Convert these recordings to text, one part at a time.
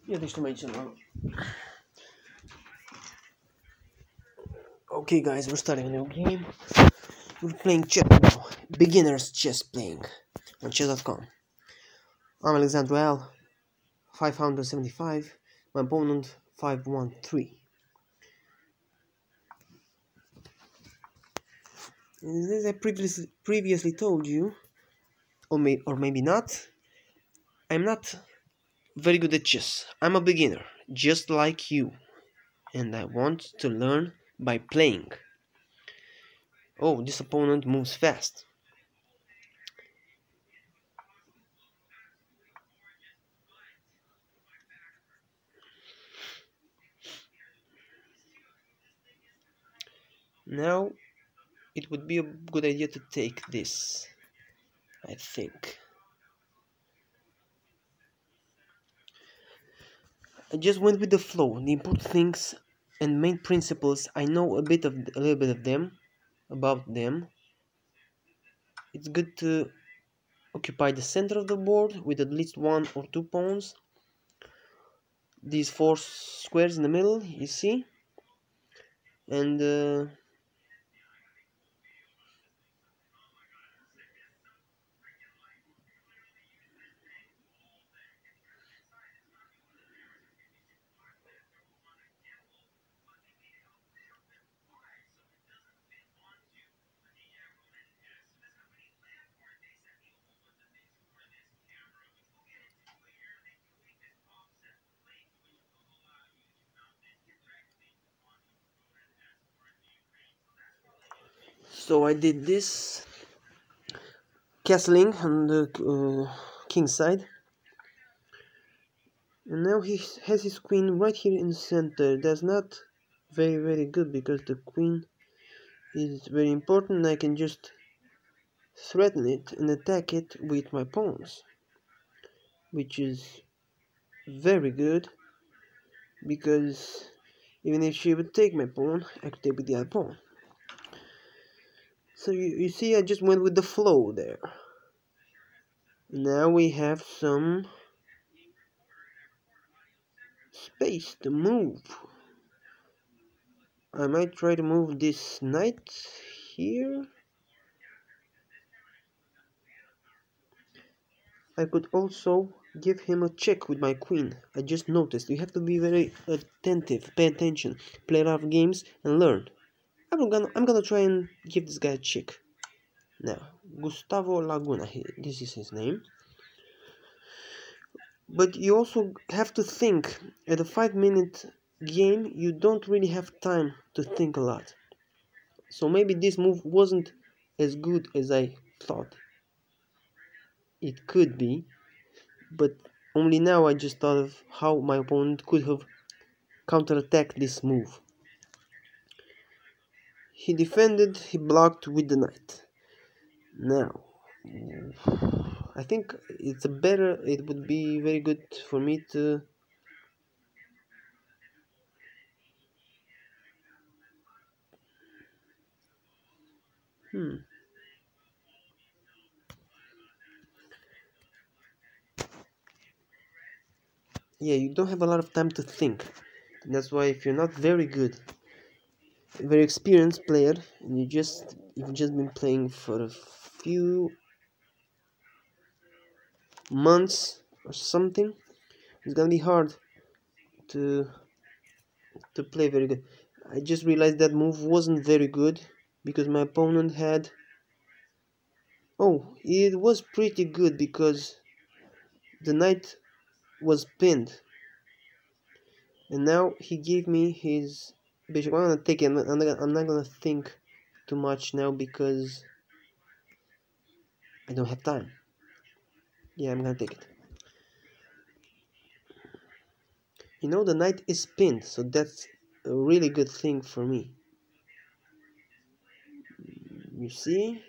Ja, deixa também chamar. Okay, guys, we're starting a new game. We're playing chess now. Beginners chess playing on chess.com. I'm Alexander L. 575. My opponent 513. As I previously told you, or maybe not, I'm not very good at chess. I'm a beginner, just like you, and I want to learn by playing. Oh, this opponent moves fast. Now, it would be a good idea to take this, I think. I just went with the flow. The important things and main principles, I know a little bit of them, about them. It's good to occupy the center of the board with at least one or two pawns. These four squares in the middle, you see, and so I did this castling on the king side, and now he has his queen right here in the center. That's not very good because the queen is very important. I can just threaten it and attack it with my pawns, which is very good because even if she would take my pawn, I could take with the other pawn. So you see, I just went with the flow there. Now we have some space to move. I might try to move this knight here. I could also give him a check with my queen. I just noticed. You have to be very attentive, pay attention, play a lot of games and learn. I'm gonna try and give this guy a check. Now, Gustavo Laguna, this is his name. But you also have to think. At a 5-minute game, you don't really have time to think a lot. So maybe this move wasn't as good as I thought it could be. But only now I just thought of how my opponent could have counterattacked this move. He defended, he blocked with the knight. Now, I think it would be very good for me to yeah, you don't have a lot of time to think. That's why if you're not very good, very experienced player, and you've just been playing for a few months or something, it's gonna be hard to play very good. I just realized that move wasn't very good because my opponent had. Oh, it was pretty good because the knight was pinned, and now he gave me his bishop. I'm gonna take it. I'm not gonna think too much now because I don't have time. Yeah, I'm gonna take it. You know, the knight is pinned, so that's a really good thing for me. You see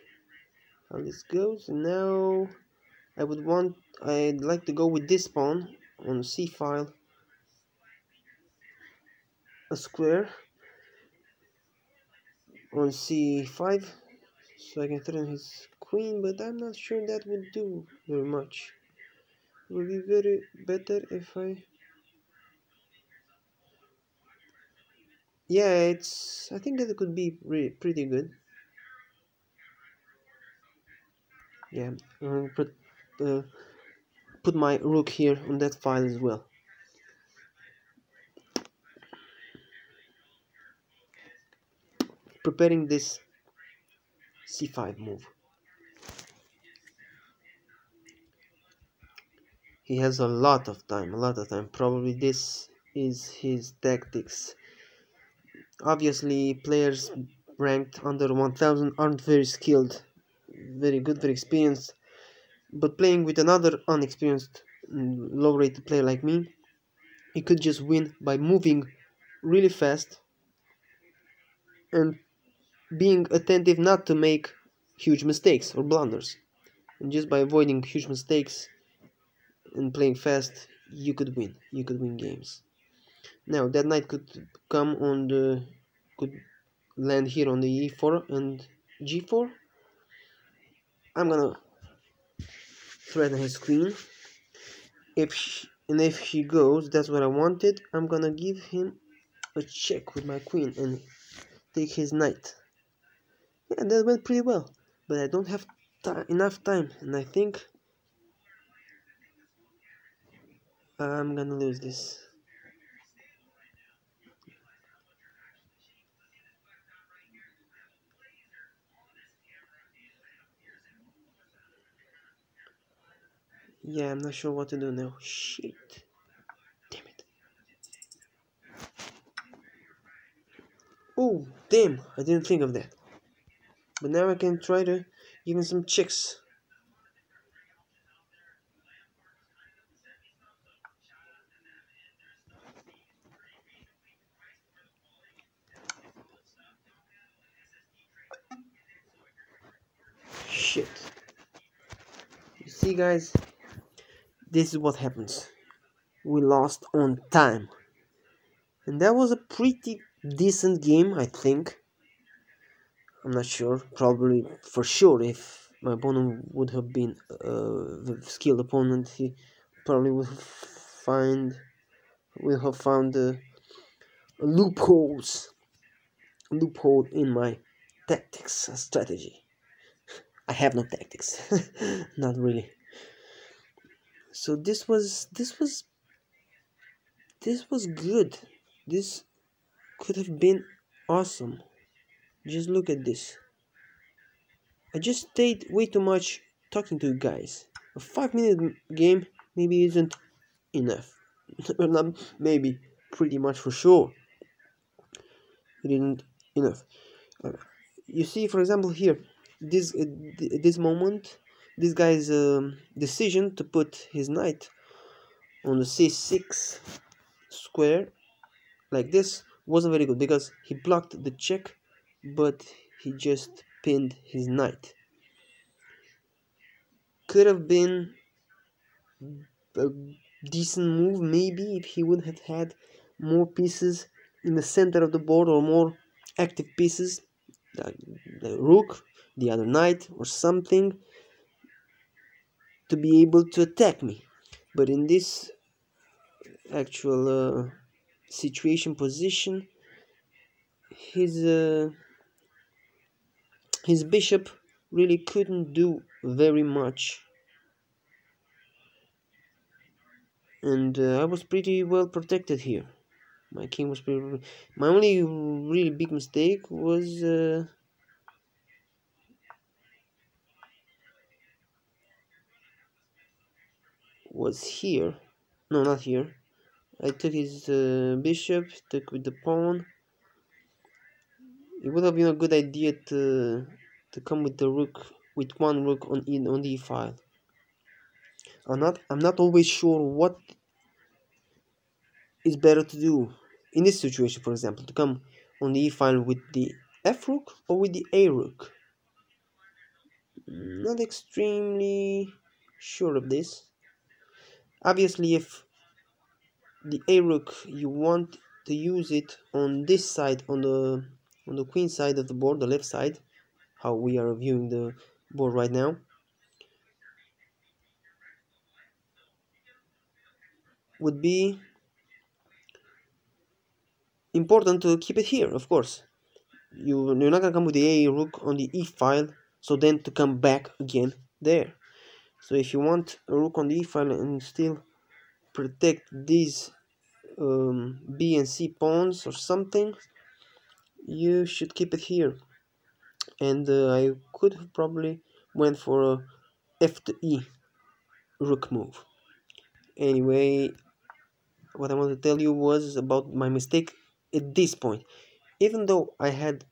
how this goes? And now I'd like to go with this pawn on c file, a square on c5, so I can threaten his queen, but I'm not sure that would do very much. It would be very better if I Yeah, it's. I think that it could be pretty good. Yeah, uh, put my rook here on that file as well. Preparing this c5 move. He has a lot of time. Probably this is his tactics. Obviously, players ranked under 1000 aren't very skilled, very good, very experienced. But playing with another unexperienced, low-rated player like me, he could just win by moving really fast and being attentive not to make huge mistakes or blunders. And just by avoiding huge mistakes and playing fast, you could win. You could win games. Now that knight come on the could land here on the e4 and g4. I'm gonna threaten his queen. If she goes, that's what I wanted. I'm gonna give him a check with my queen and take his knight. Yeah, that went pretty well, but I don't have enough time, and I think I'm gonna lose this. Yeah, I'm not sure what to do now. Shit. Damn it. Oh, damn. I didn't think of that. But now I can try to give him some checks. Shit. You see, guys, this is what happens. We lost on time. And that was a pretty decent game, I think. I'm not sure. Probably for sure, if my opponent would have been a skilled opponent, he probably would have found loopholes loophole in my tactics strategy. I have no tactics, not really. So this was good. This could have been awesome. Just look at this. I just stayed way too much talking to you guys. A 5 minute game maybe isn't enough. Or not maybe, pretty much for sure. It isn't enough. Uh, you see, for example, here, this moment, this guy's decision to put his knight on the c6 square like this wasn't very good because he blocked the check, but he just pinned his knight. Could have been a decent move maybe if he would have had more pieces in the center of the board or more active pieces, like the rook, the other knight, or something to be able to attack me. But in this actual situation position, his uh, his bishop really couldn't do very much, and I was pretty well protected here. My king was pretty. My only really big mistake was here. No, not here. I took his bishop, took with the pawn. It would have been a good idea to come with the rook, with one rook on the e-file. I'm not always sure what is better to do in this situation. For example, to come on the e-file with the f rook or with the a rook. Not extremely sure of this. Obviously, if the a rook you want to use it on this side, on the queen side of the board, the left side, how we are viewing the board right now, would be important to keep it here, of course. You're not gonna come with the A rook on the E file, so then to come back again there. So if you want a rook on the E file and still protect these B and C pawns or something, you should keep it here. And I could have probably went for a F to E rook move. Anyway, what I want to tell you was about my mistake at this point. Even though I had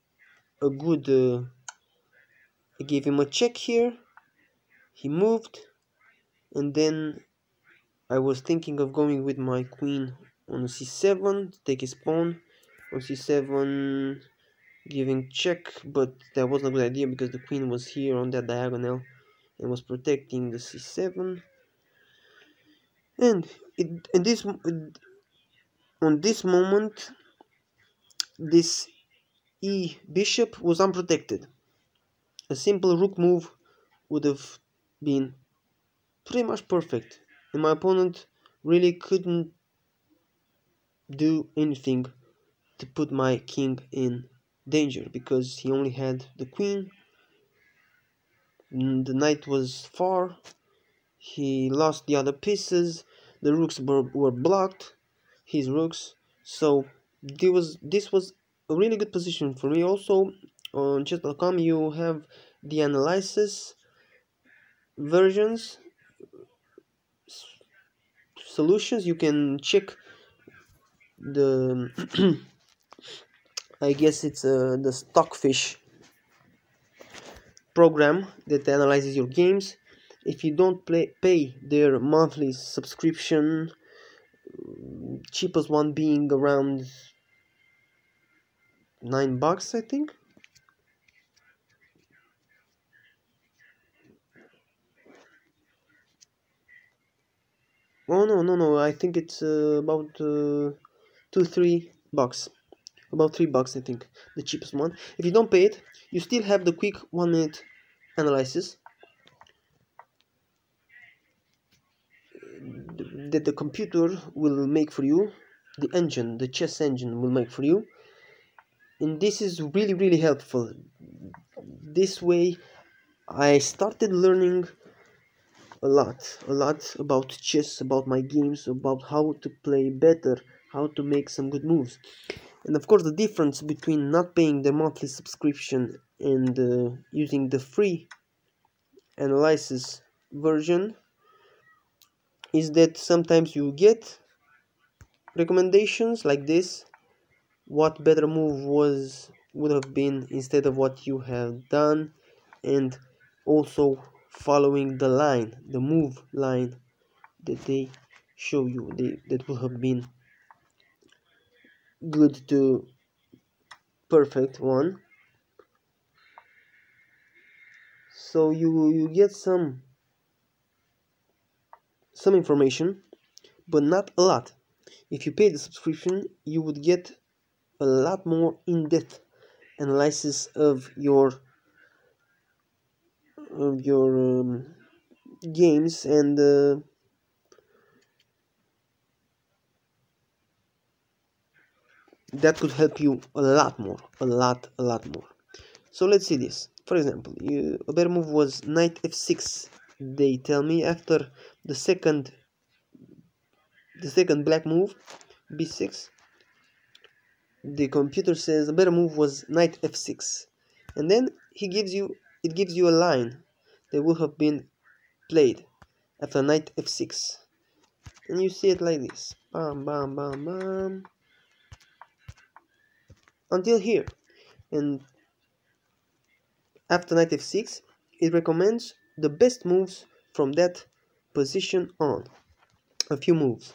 a good, I gave him a check here, he moved, and then I was thinking of going with my queen on c7 to take his pawn. On c7, giving check, but that wasn't a good idea because the queen was here on that diagonal and was protecting the c7. And on this moment, this e bishop was unprotected. A simple rook move would have been pretty much perfect, and my opponent really couldn't do anything to put my king in danger because he only had the queen. The knight was far, he lost the other pieces, the rooks were blocked, his rooks, so this was a really good position for me. Also on chess.com you have the analysis versions, solutions. You can check the I guess it's the Stockfish program that analyzes your games. If you don't pay their monthly subscription, cheapest one being around $9, I think. Oh no, I think it's about $2-3, about $3 I think, the cheapest one. If you don't pay it, you still have the quick 1 minute analysis that the computer will make for you, the chess engine will make for you, and this is really helpful. This way I started learning a lot about chess, about my games, about how to play better, how to make some good moves. And of course the difference between not paying the monthly subscription and using the free analysis version is that sometimes you get recommendations like this, what better move would have been instead of what you have done, and also following the line, the move line that they show you, that would have been good to perfect one. So you get some information, but not a lot. If you pay the subscription, you would get a lot more in-depth analysis of your games, and that could help you a lot more, a lot more. So let's see this. For example, a better move was knight f6. They tell me after the second black move, b6. The computer says a better move was knight f6, and then it gives you a line that would have been played after knight f6, and you see it like this, bam bam bam bam, until here. And after knight f6 it recommends the best moves from that position on, a few moves.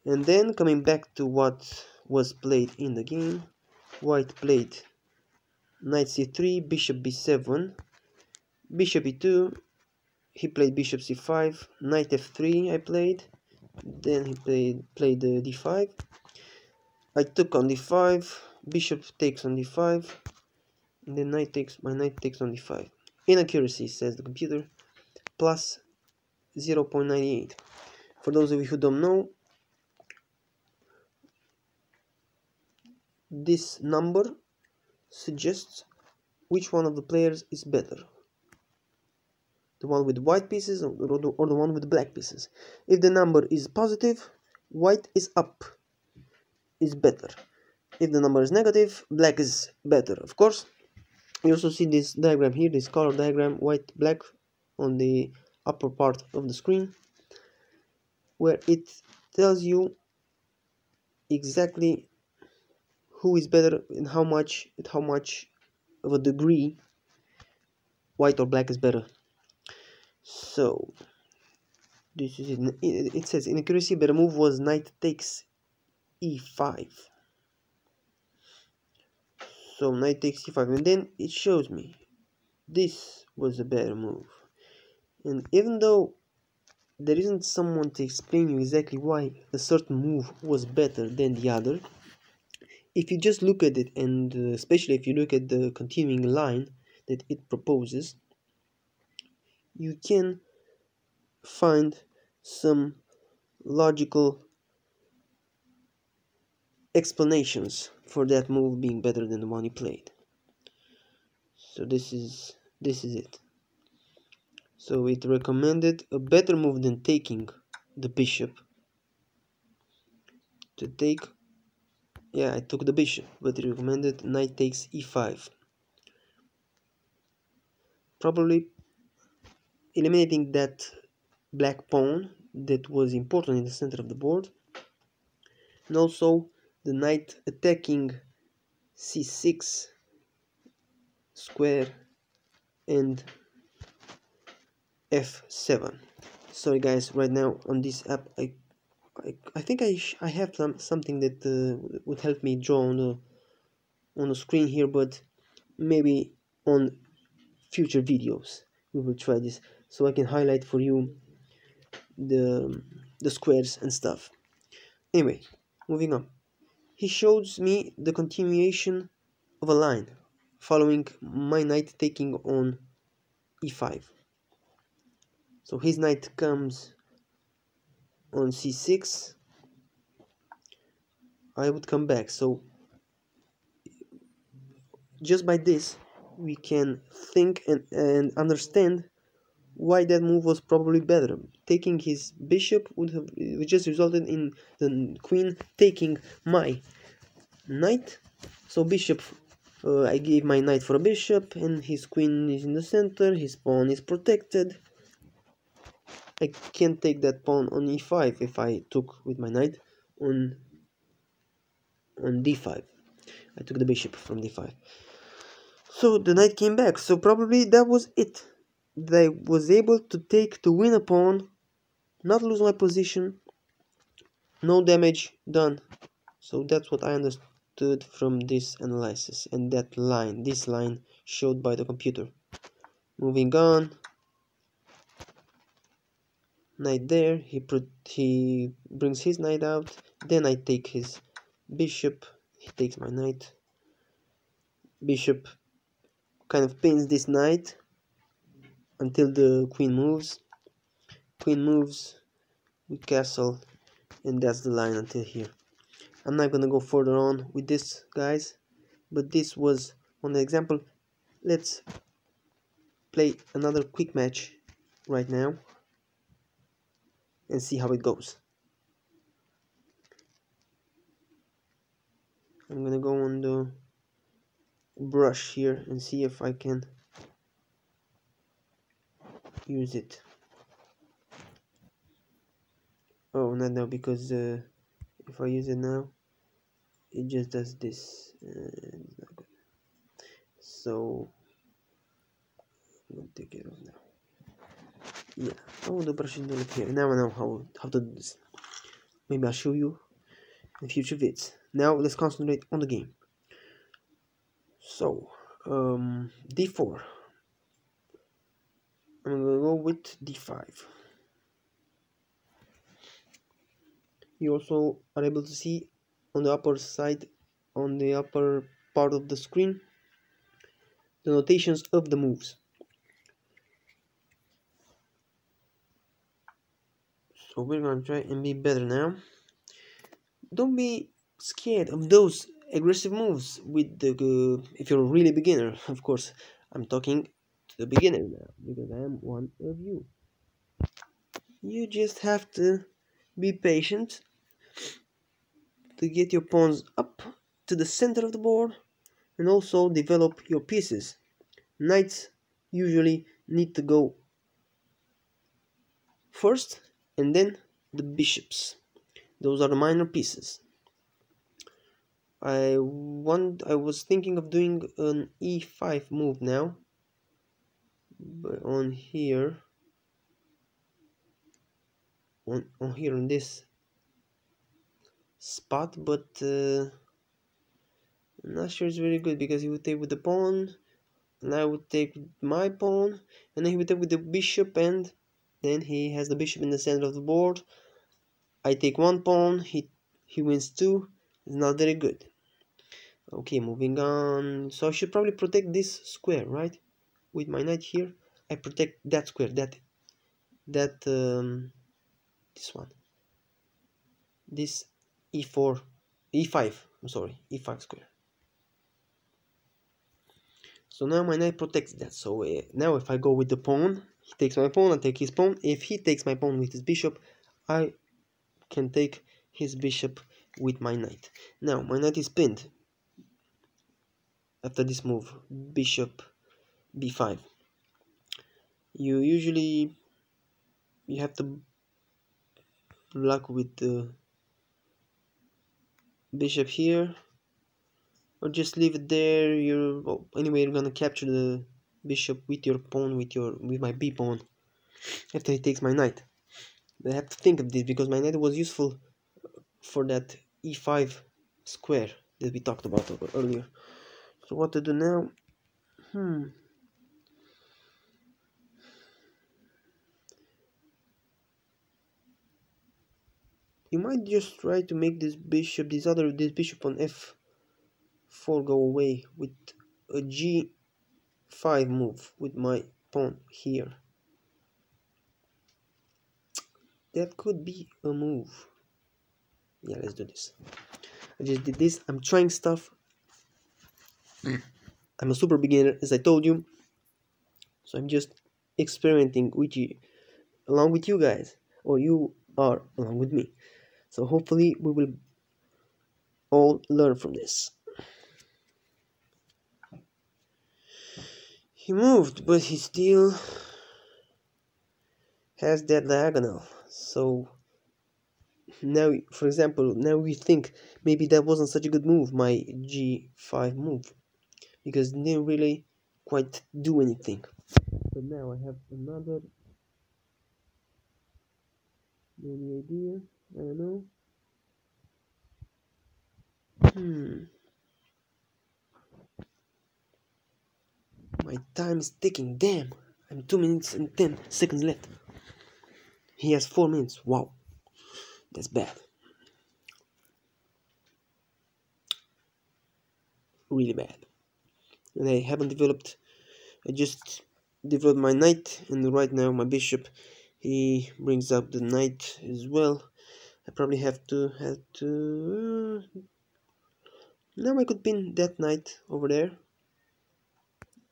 And then coming back to what was played in the game, white played knight c3, bishop b7, bishop e2, he played bishop c5, knight f3 I played, then he played d5, I took on d5, bishop takes on d5, and then my knight takes on d5. Inaccuracy, says the computer, plus 0.98. For those of you who don't know, this number suggests which one of the players is better, the one with white pieces or the one with black pieces. If the number is positive, white is up, is better. If the number is negative, black is better. Of course, you also see this diagram here, this color diagram, white, black, on the upper part of the screen, where it tells you exactly who is better and how much of a degree white or black is better. So this is it. It says in accuracy, better move was knight takes e5. So knight takes e5, and then it shows me this was a better move. And even though there isn't someone to explain you exactly why a certain move was better than the other, if you just look at it, and especially if you look at the continuing line that it proposes, you can find some logical explanations for that move being better than the one you played. So this is it. So it recommended a better move than taking the bishop to take. Yeah, I took the bishop, but it recommended knight takes e5, probably eliminating that black pawn that was important in the center of the board, and also the knight attacking c6 square and f7. Sorry guys, right now on this app I think I have something that would help me draw on the screen here, but maybe on future videos we will try this, so I can highlight for you the squares and stuff. Anyway, moving on. He shows me the continuation of a line following my knight taking on e5. So his knight comes on c6, I would come back. So just by this we can think and understand why that move was probably better. Taking his bishop would just resulted in the queen taking my knight. So bishop, I gave my knight for a bishop, and his queen is in the center, his pawn is protected. I can't take that pawn on e5 if I took with my knight on d5. I took the bishop from d5. So the knight came back, so probably that was it. That I was able to win a pawn, not lose my position, no damage done. So that's what I understood from this analysis and that line, this line showed by the computer. Moving on, knight there, he brings his knight out, then I take his bishop, he takes my knight, bishop kind of pins this knight until the queen moves, with castle, and that's the line until here. I'm not gonna go further on with this, guys, but this was one example. Let's play another quick match right now and see how it goes. I'm gonna go on the brush here and see if I can use it. Oh, not now, because if I use it now it just does this, it's not good. So I'm gonna take it off now. Yeah, oh, the brush is not here. Now I know how to do this. Maybe I'll show you in future vids. Now let's concentrate on the game. So d4, I'm gonna go with d5. You also are able to see on the upper side, on the upper part of the screen, the notations of the moves. So we're gonna try and be better now. Don't be scared of those aggressive moves with the if you're a really beginner. Of course, I'm talking to the beginner now because I am one of you. You just have to be patient to get your pawns up to the center of the board and also develop your pieces. Knights usually need to go first and then the bishops. Those are the minor pieces. I was thinking of doing an e5 move now, but on here on this spot, but I'm not sure it's very good because he would take with the pawn and I would take my pawn and then he would take with the bishop and then he has the bishop in the center of the board. I take one pawn, he wins two. It's not very good. Okay, moving on. So I should probably protect this square, right? With my knight here, I protect that square, this one, this e4, e5. I'm sorry, e5 square. So now my knight protects that. So now if I go with the pawn, he takes my pawn, I take his pawn. If he takes my pawn with his bishop, I can take his bishop with my knight. Now my knight is pinned after this move, bishop b5. You have to block with the bishop here, or just leave it there. Anyway, you're gonna capture the bishop with your pawn, with my b pawn after he takes my knight. I have to think of this because my knight was useful for that e5 square that we talked about earlier. So what to do now? You might just try to make this bishop on f4 go away with a g5 move with my pawn here. That could be a move. Yeah, let's do this. I just did this. I'm trying stuff. I'm a super beginner, as I told you. So I'm just experimenting with you, along with you guys, or you are along with me. So hopefully we will all learn from this. He moved, but he still has that diagonal. So now, for example, now we think maybe that wasn't such a good move, my g5 move, because it didn't really quite do anything. But now I have another maybe idea. I don't know. My time is ticking. Damn, I'm 2 minutes and 10 seconds left. He has 4 minutes. Wow, that's bad. Really bad. And I haven't developed. I just developed my knight, and right now my bishop. He brings up the knight as well. I probably have to. Now I could pin that knight over there.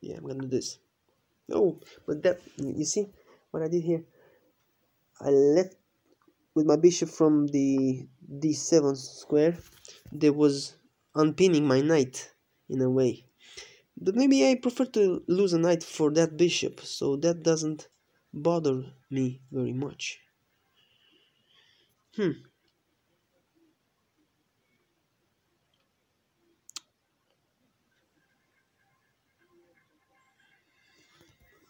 Yeah, I'm gonna do this. Oh, but that, you see what I did here? I left with my bishop from the d7 square. There was unpinning my knight in a way. But maybe I prefer to lose a knight for that bishop, so that doesn't bother me very much.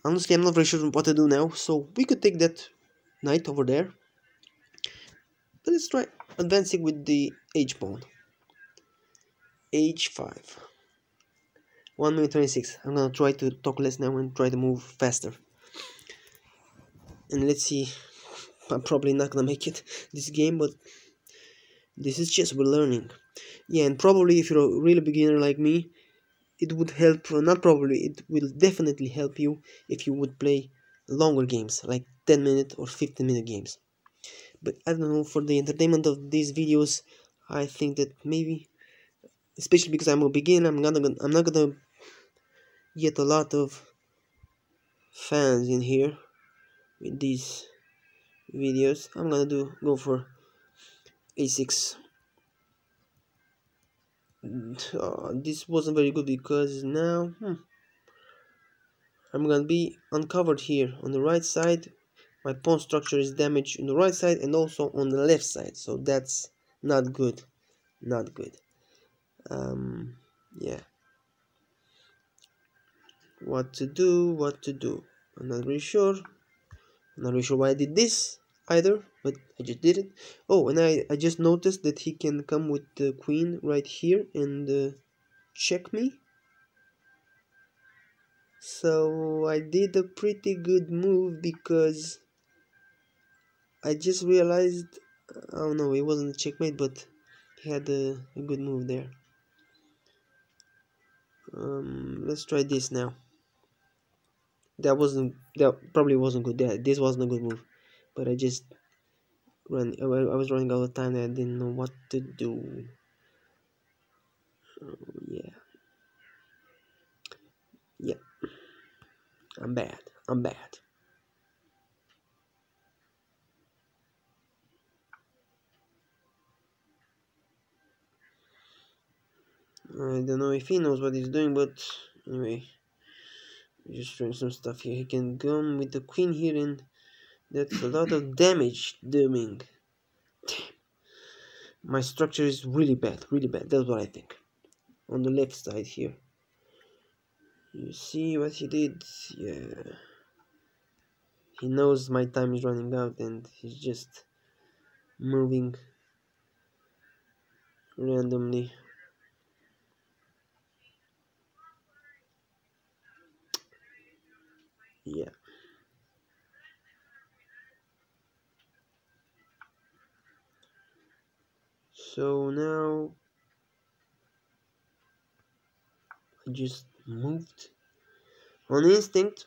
Honestly, I'm not very sure what to do now, so we could take that knight over there. But let's try advancing with the h-pawn. h5. 1 minute 26. I'm gonna try to talk less now and try to move faster. And let's see. I'm probably not gonna make it this game, but this is just we're learning. Yeah, and probably if you're a really beginner like me, it would help. Not probably, it will definitely help you if you would play longer games, like 10-minute or 15-minute games. But I don't know, for the entertainment of these videos, I think that maybe especially because I'm a beginner. I'm not gonna get a lot of fans in here with these videos. I'm gonna go for a6. This wasn't very good because now I'm gonna be uncovered here on the right side. My pawn structure is damaged on the right side and also on the left side, so that's not good. Not good. Yeah. What to do? What to do? I'm not really sure. I'm not really sure why I did this either, but I just did it. Oh, and I just noticed that he can come with the queen right here and check me. So I did a pretty good move because I just realized, oh no, it wasn't a checkmate, but he had a good move there. Let's try this now. That probably wasn't good. This wasn't a good move, but I just I was running out of time and I didn't know what to do. Yeah, yeah, I'm bad. I'm bad. I don't know if he knows what he's doing, but anyway, just trying some stuff here. He can come with the queen here, and that's a lot of damage doing. My structure is really bad, really bad. That's what I think. On the left side here, you see what he did? Yeah, he knows my time is running out, and he's just moving randomly. Yeah. So now I just moved on instinct.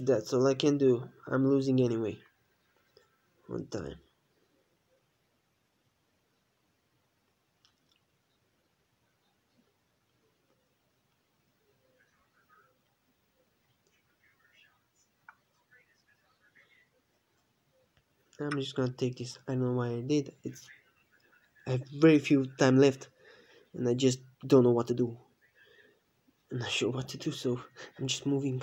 That's all I can do. I'm losing anyway. On time. I'm just gonna take this. I don't know why I did. I have very few time left, and I just don't know what to do. I'm not sure what to do, so I'm just moving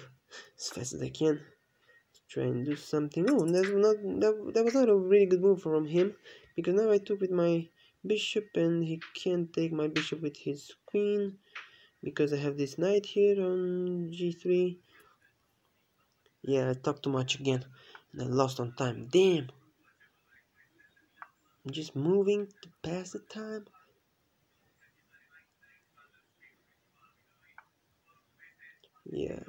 as fast as I can to try and do something. Oh, that was not a really good move from him, because now I took with my bishop, and he can't take my bishop with his queen because I have this knight here on g3. Yeah, I talked too much again, and I lost on time. Damn! I'm just moving to pass the time. Yeah.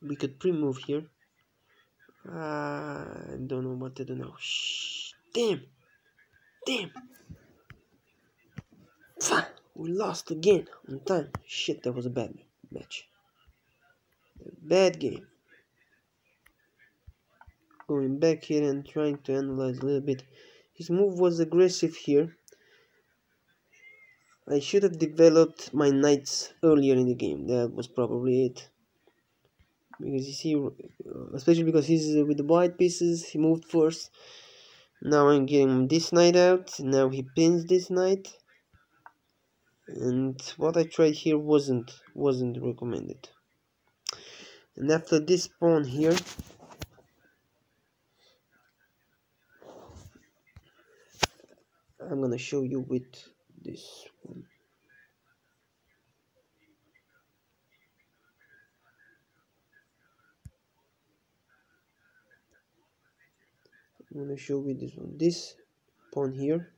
We could pre-move here. I don't know what to do now. Shh. Damn. Damn. We lost again on time. Shit, that was a bad match. Bad game. Going back here and trying to analyze a little bit. His move was aggressive here. I should have developed my knights earlier in the game. That was probably it. Because you see, especially because he's with the white pieces, he moved first. Now I'm getting this knight out. Now he pins this knight. And what I tried here wasn't recommended. And after this pawn here, I'm gonna show you with this one. I'm gonna show you this one. This pawn here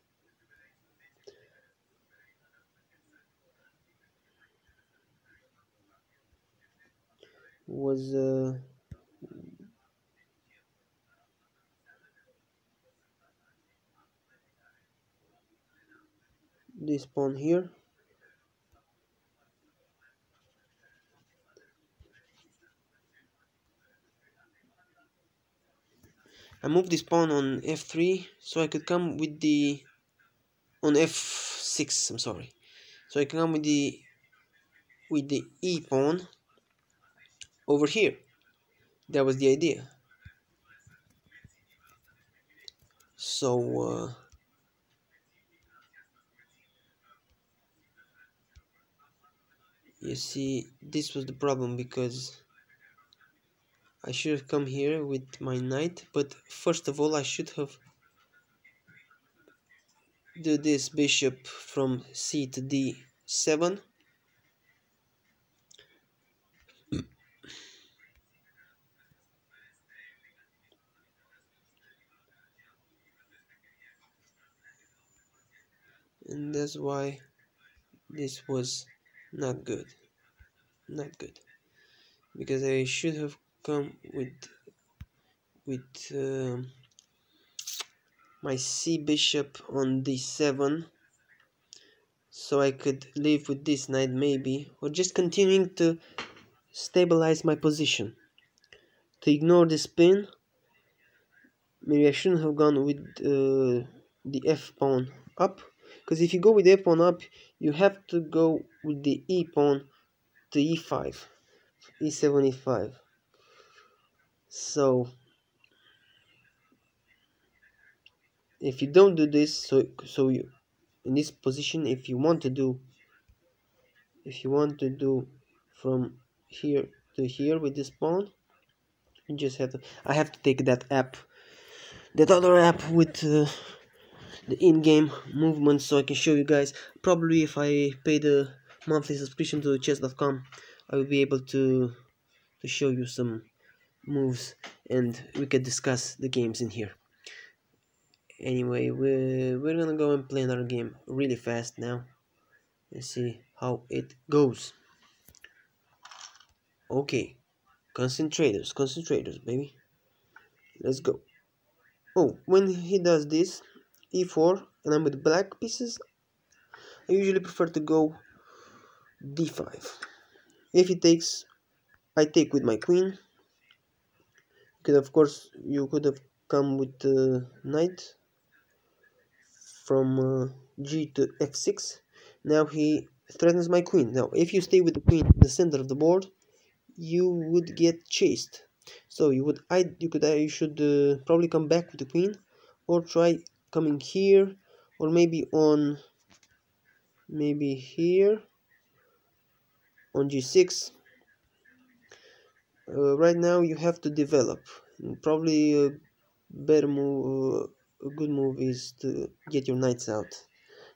was this pawn here I moved this pawn on f3 so I could come with the on f6. I'm sorry. So I can come with the e pawn over here. That was the idea. So you see, this was the problem because I should have come here with my knight, but first of all I should have do this bishop from c to d7. And that's why this was not good. Not good. Because I should have come with my c bishop on d7, so I could live with this knight maybe, or just continuing to stabilize my position. To ignore the spin, maybe I shouldn't have gone with the f pawn up, because if you go with f pawn up, you have to go with the e pawn to e5, e7, e5. So if you don't do this, so you in this position, if you want to do from here to here with this pawn, you just have to. I have to take that other app with the in-game movement, so I can show you guys. Probably if I pay the monthly subscription to chess.com, I will be able to show you some moves and we could discuss the games in here. Anyway, we're gonna go and play another game really fast now and see how it goes. Okay, concentrators, baby. Let's go. Oh, when he does this, e4, and I'm with black pieces, I usually prefer to go d5. If he takes, I take with my queen. Of course, you could have come with knight from g to f6. Now he threatens my queen. Now, if you stay with the queen in the center of the board, you would get chased. So you should probably come back with the queen, or try coming here, or maybe here on g6. Right now you have to develop. Probably a better move, a good move is to get your knights out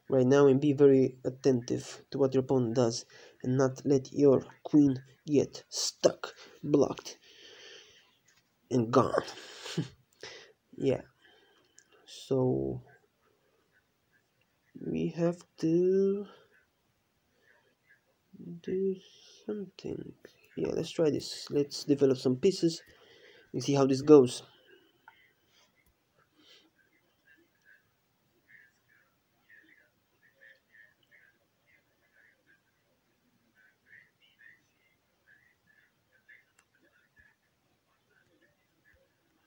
right now and be very attentive to what your opponent does and not let your queen get stuck, blocked, and gone. Yeah, so we have to do something. Yeah, let's try this. Let's develop some pieces and see how this goes.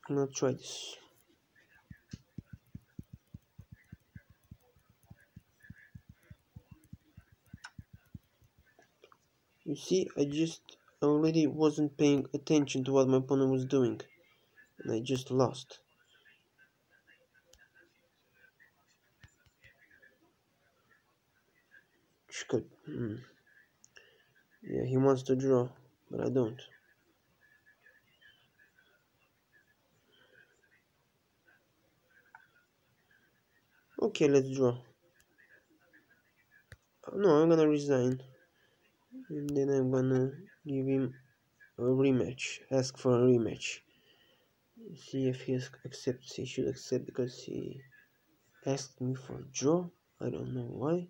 I'm gonna try this. You see, I already wasn't paying attention to what my opponent was doing, and I just lost. Good. Yeah, he wants to draw, but I don't. Okay, let's draw. No, I'm gonna resign, and then I'm gonna give him a rematch. Ask for a rematch. See if he accepts. He should accept because he asked me for a draw. I don't know why.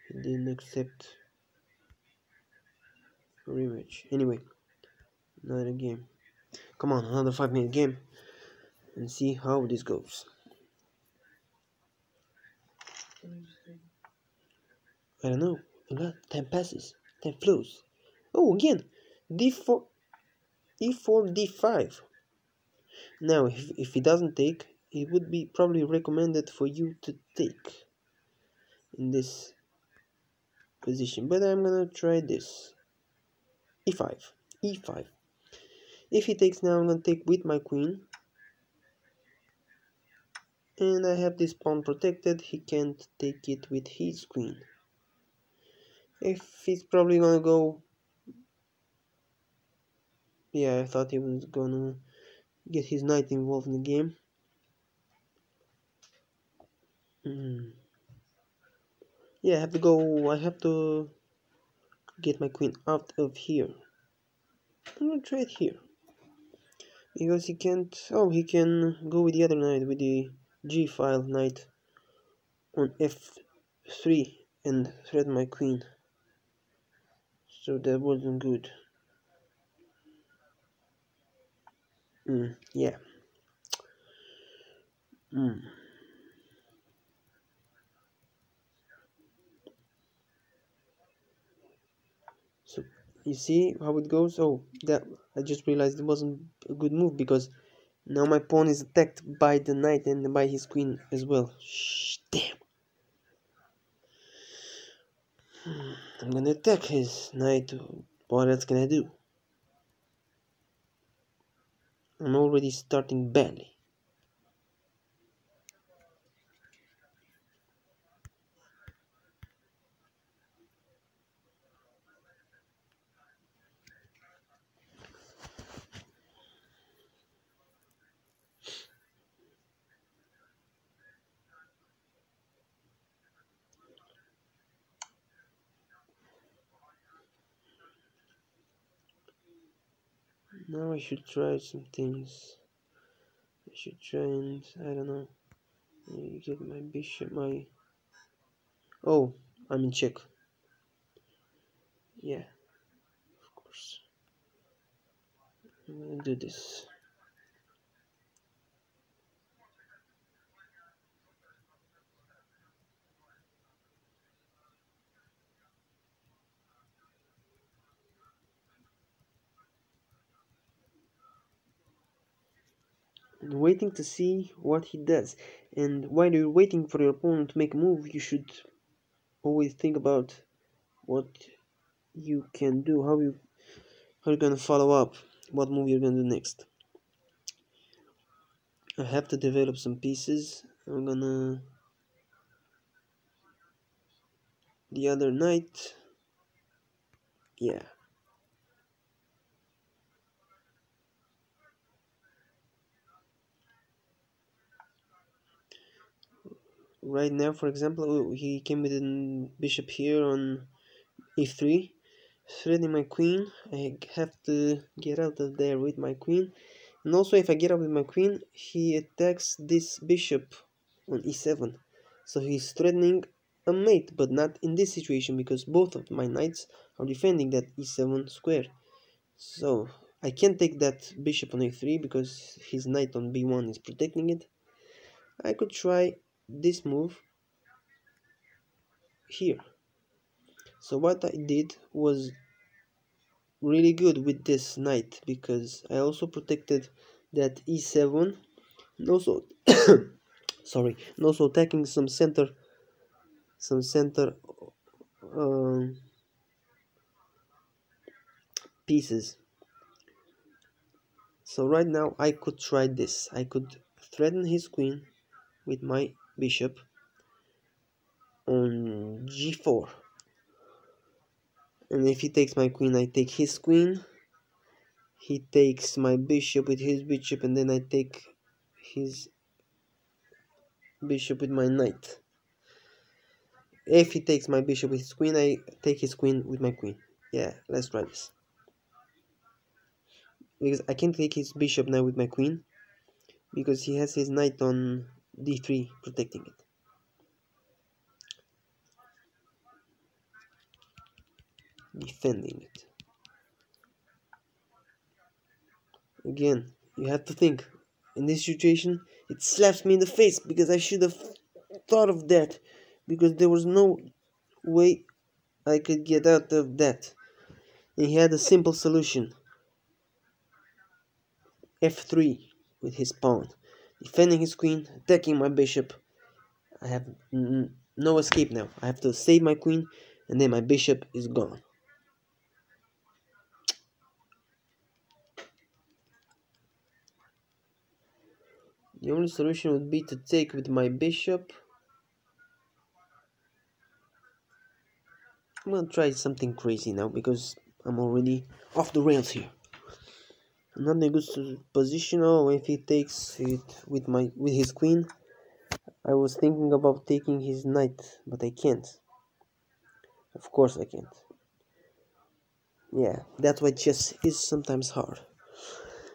He didn't accept a rematch. Anyway, another game. Come on, another 5-minute game, and see how this goes. I don't know. Time passes. Time flows. Oh, again. D4. e4 d5. Now if he doesn't take, it would be probably recommended for you to take in this position, but I'm gonna try this. e5, e5. If he takes now, I'm gonna take with my queen, and I have this pawn protected. He can't take it with his queen. If he's probably gonna go, yeah, I thought he was gonna get his knight involved in the game. Yeah, I have to go. I have to get my queen out of here. I'm gonna try it here because he can't. Oh, he can go with the other knight, with the G file knight on f3 and threaten my queen. So that wasn't good. Yeah. So you see how it goes. Oh, that I just realized it wasn't a good move because now my pawn is attacked by the knight and by his queen as well. Shh, damn. I'm gonna attack his knight. What else can I do? I'm already starting badly. Now I should try some things. I should try and, I don't know, get my bishop, Oh, I'm in check. Yeah, of course. I'm gonna do this. I'm waiting to see what he does. And while you're waiting for your opponent to make a move, you should always think about what you can do, how you're gonna follow up, what move you're gonna do next. I have to develop some pieces. I'm gonna the other knight. Yeah. Right now, for example, he came with a bishop here on e3, threatening my queen. I have to get out of there with my queen. And also, if I get out with my queen, he attacks this bishop on e7. So he's threatening a mate, but not in this situation because both of my knights are defending that e7 square. So I can't take that bishop on a3 because his knight on b1 is protecting it. I could try this move here. So what I did was really good with this knight because I also protected that e7 and also sorry, and also attacking some center um, pieces. So right now I could try this. I could threaten his queen with my bishop on g4, and if he takes my queen, I take his queen. He takes my bishop with his bishop, and then I take his bishop with my knight. If he takes my bishop with his queen, I take his queen with my queen. Yeah, let's try this. Because I can't take his bishop now with my queen, because he has his knight on d3 protecting it. Defending it. Again, you have to think. In this situation, it slaps me in the face, because I should have thought of that. Because there was no way I could get out of that. And he had a simple solution. f3 with his pawn, defending his queen, attacking my bishop. I have no escape now. I have to save my queen, and then my bishop is gone. The only solution would be to take with my bishop. I'm gonna try something crazy now because I'm already off the rails here. Not in a good position. Oh, if he takes it with his queen, I was thinking about taking his knight, but I can't. Of course I can't. Yeah, that's why chess is sometimes hard.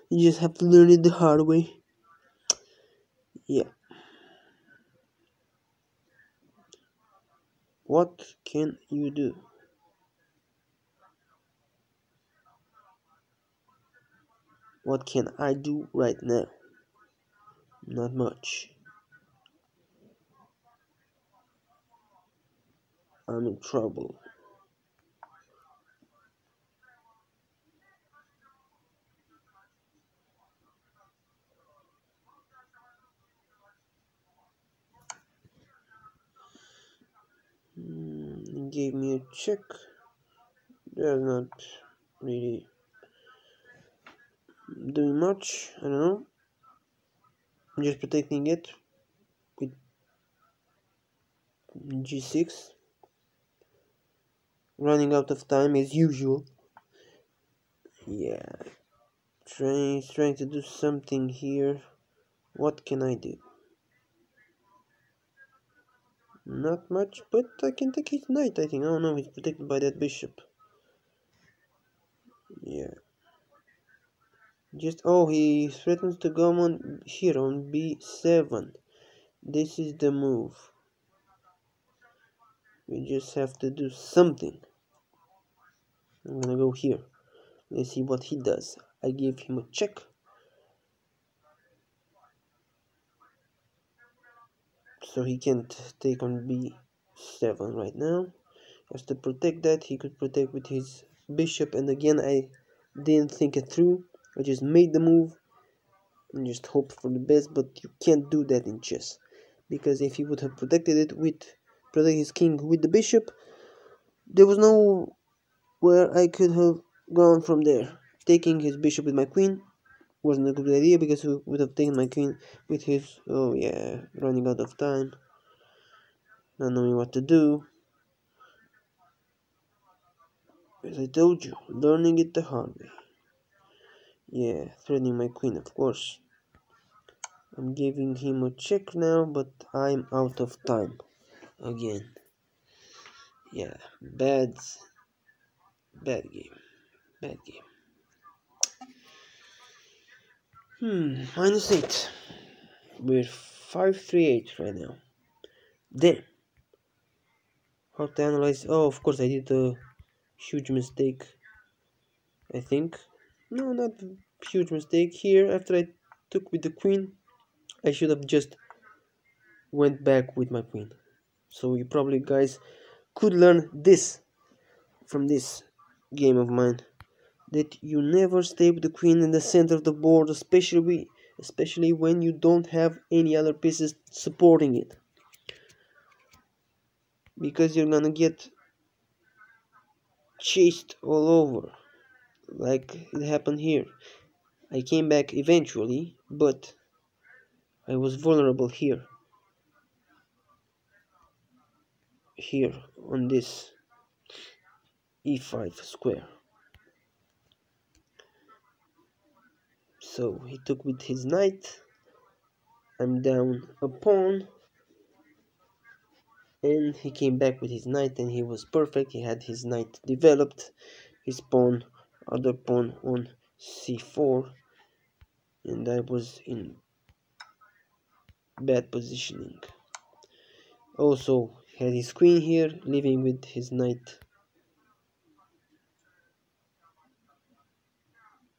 You just have to learn it the hard way. Yeah. What can you do? What can I do right now? Not much. I'm in trouble. He gave me a check. They're not really doing much. I don't know. I'm just protecting it with g6. Running out of time as usual. Yeah. Trying to do something here. What can I do? Not much, but I can take his knight, I think. Oh no, he's protected by that bishop. Yeah. Oh, he threatens to go on here on b7. This is the move. We just have to do something. I'm gonna go here. Let's see what he does. I gave him a check. So he can't take on b7 right now. He has to protect that. He could protect with his bishop, and again I didn't think it through. I just made the move and just hope for the best, but you can't do that in chess. Because if he would have protected it protect his king with the bishop, there was no where I could have gone from there. Taking his bishop with my queen wasn't a good idea because he would have taken my queen with his, oh yeah, running out of time, not knowing what to do. As I told you, learning it the hard way. Yeah, threatening my queen, of course. I'm giving him a check now, but I'm out of time again. Yeah, bad game. Bad game. -8. We're 538 right now. Then, how to analyze? Oh, of course, I did a huge mistake. I think. No, not a huge mistake. Here, after I took with the queen, I should have just went back with my queen. So you probably guys could learn this from this game of mine, that you never stay with the queen in the center of the board, especially when you don't have any other pieces supporting it, because you're gonna get chased all over like it happened here. I came back eventually, but I was vulnerable here on this e5 square. So he took with his knight. I'm down a pawn, and he came back with his knight, and he was perfect. He had his knight developed, his pawn, other pawn on c4, and I was in bad positioning. Also had his queen here, leaving with his knight.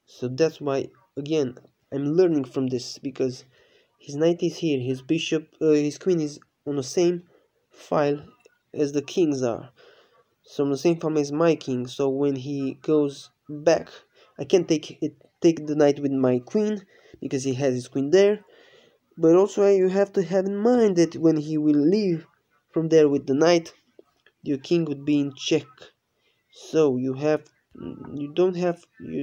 So that's why, again, I'm learning from this, because his knight is here, his queen is on the same file as the kings are. So on the same file as my king. So when he goes back, I can't take take the knight with my queen because he has his queen there. But also you have to have in mind that when he will leave from there with the knight, your king would be in check. So you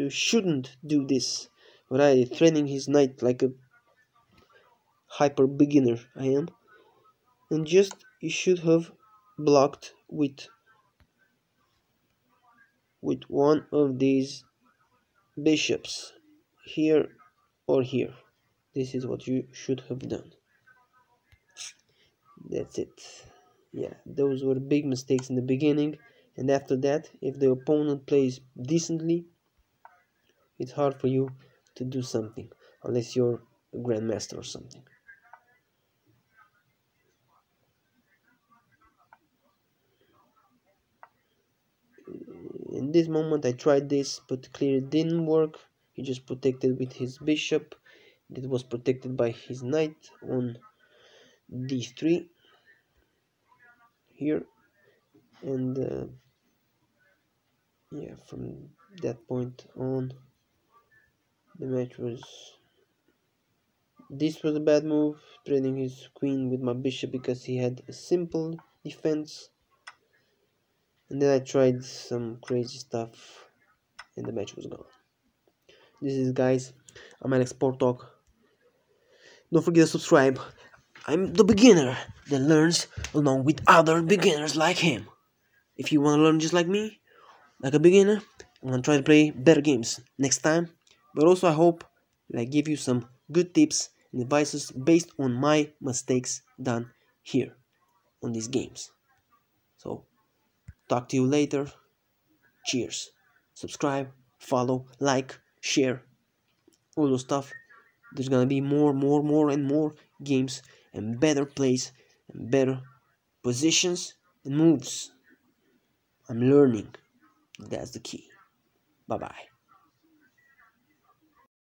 shouldn't do this. Right, threatening his knight like a hyper beginner I am. And just you should have blocked with one of these bishops, here or here. This is what you should have done. That's it. Yeah, those were big mistakes in the beginning, and after that, if the opponent plays decently, it's hard for you to do something, unless you're a grandmaster or something. In this moment I tried this, but clearly it didn't work. He just protected with his bishop. It was protected by his knight on d3 here, and yeah, from that point on the match was, this was a bad move, trading his queen with my bishop because he had a simple defense. And then I tried some crazy stuff and the match was gone. This is, guys, I'm Alex Portok. Don't forget to subscribe. I'm the beginner that learns along with other beginners like him. If you want to learn just like me, like a beginner, I'm going to try to play better games next time. But also I hope that I give you some good tips and advices based on my mistakes done here on these games. So, talk to you later. Cheers. Subscribe, follow, like, share, all those stuff. There's gonna be more and more games and better plays and better positions and moves. I'm learning. That's the key. Bye bye.